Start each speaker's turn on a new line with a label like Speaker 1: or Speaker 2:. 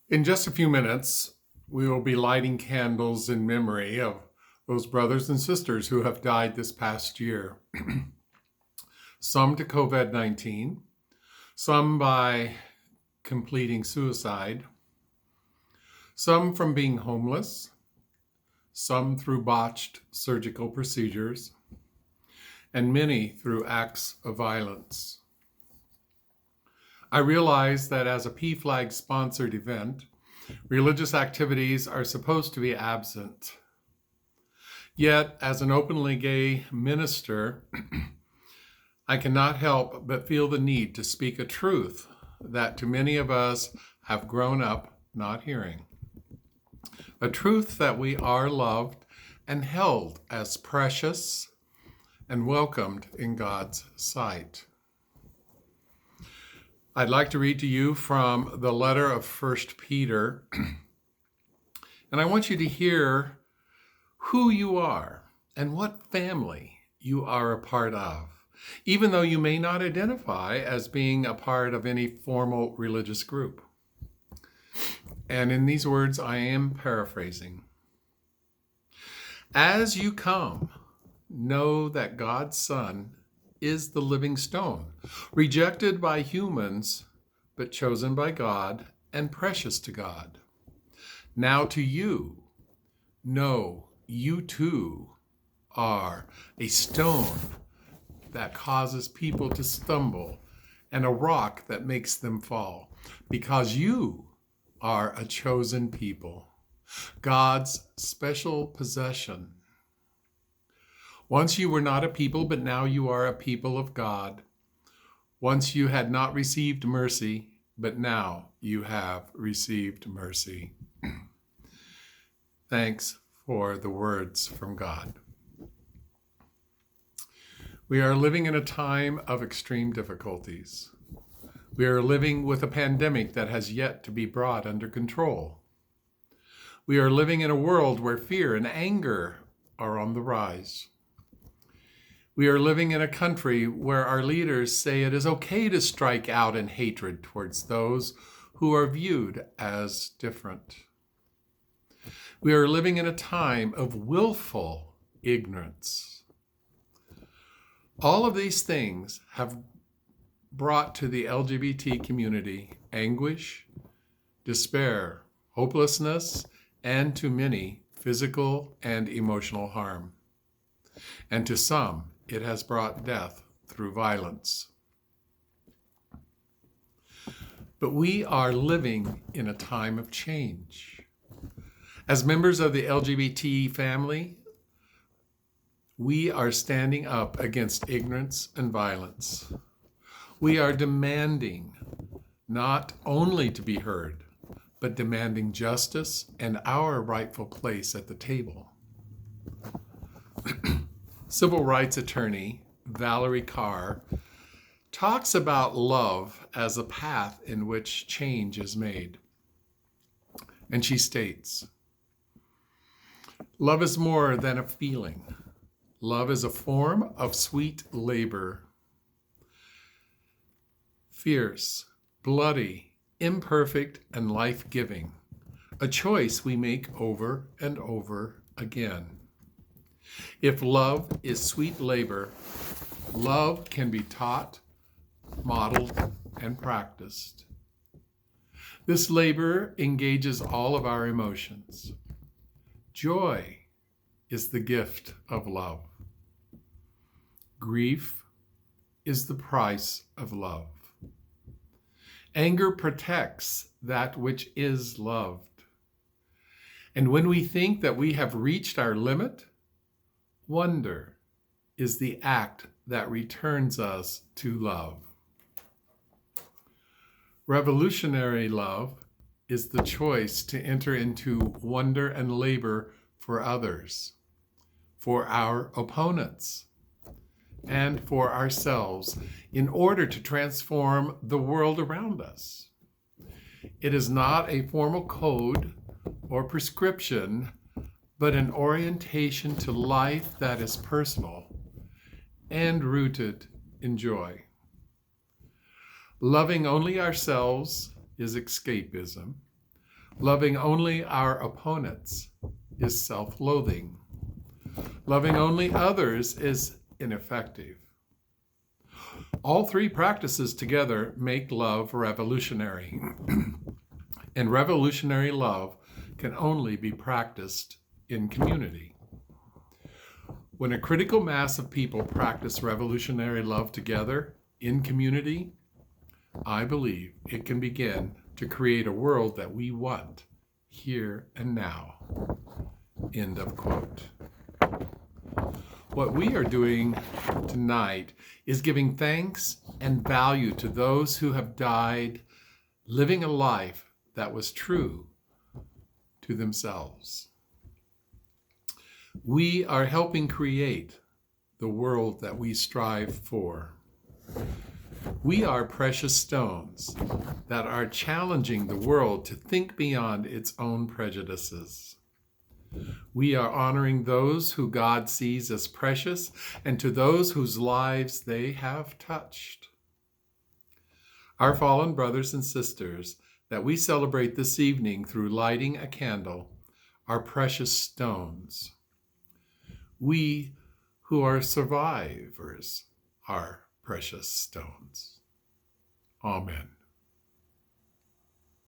Speaker 1: In just a few minutes, we will be lighting candles in memory of those brothers and sisters who have died this past year. Some to COVID-19, some by completing suicide, some from being homeless, some through botched surgical procedures, and many through acts of violence. I realize that as a PFLAG sponsored event, religious activities are supposed to be absent. Yet, as an openly gay minister, I cannot help but feel the need to speak a truth that too many of us have grown up not hearing. A truth that we are loved and held as precious and welcomed in God's sight. I'd like to read to you from the letter of 1 Peter, and I want you to hear who you are and what family you are a part of, even though you may not identify as being a part of any formal religious group. And in these words, I am paraphrasing. As you come, know that God's Son is the living stone, rejected by humans, but chosen by God and precious to God. Now to you, know you too are a stone that causes people to stumble and a rock that makes them fall, because you are a chosen people, God's special possession. Once you were not a people, but now you are a people of God. Once you had not received mercy, but now you have received mercy. Thanks for the words from God. We are living in a time of extreme difficulties. We are living with a pandemic that has yet to be brought under control. We are living in a world where fear and anger are on the rise. We are living in a country where our leaders say it is okay to strike out in hatred towards those who are viewed as different. We are living in a time of willful ignorance. All of these things have brought to the LGBT community anguish, despair, hopelessness, and to many, physical and emotional harm. And to some, it has brought death through violence. But we are living in a time of change. As members of the LGBT family, we are standing up against ignorance and violence. We are demanding not only to be heard, but demanding justice and our rightful place at the table. Civil rights attorney Valerie Carr talks about love as a path in which change is made. And she states, love is more than a feeling. Love is a form of sweet labor. Fierce, bloody, imperfect, and life-giving. A choice we make over and over again. If love is sweet labor, love can be taught, modeled, and practiced. This labor engages all of our emotions. Joy is the gift of love. Grief is the price of love. Anger protects that which is loved. And when we think that we have reached our limit, wonder is the act that returns us to love. Revolutionary love is the choice to enter into wonder and labor for others, for our opponents, and for ourselves in order to transform the world around us. It is not a formal code or prescription, but an orientation to life that is personal and rooted in joy. Loving only ourselves is escapism. Loving only our opponents is self-loathing. Loving only others is ineffective. All three practices together make love revolutionary. And revolutionary love can only be practiced in community. When a critical mass of people practice revolutionary love together in community, I believe it can begin to create a world that we want here and now. End of quote. What we are doing tonight is giving thanks and value to those who have died living a life that was true to themselves. We are helping create the world that we strive for. We are precious stones that are challenging the world to think beyond its own prejudices. We are honoring those who God sees as precious and to those whose lives they have touched. Our fallen brothers and sisters that we celebrate this evening through lighting a candle are precious stones. We who are survivors are precious stones. Amen.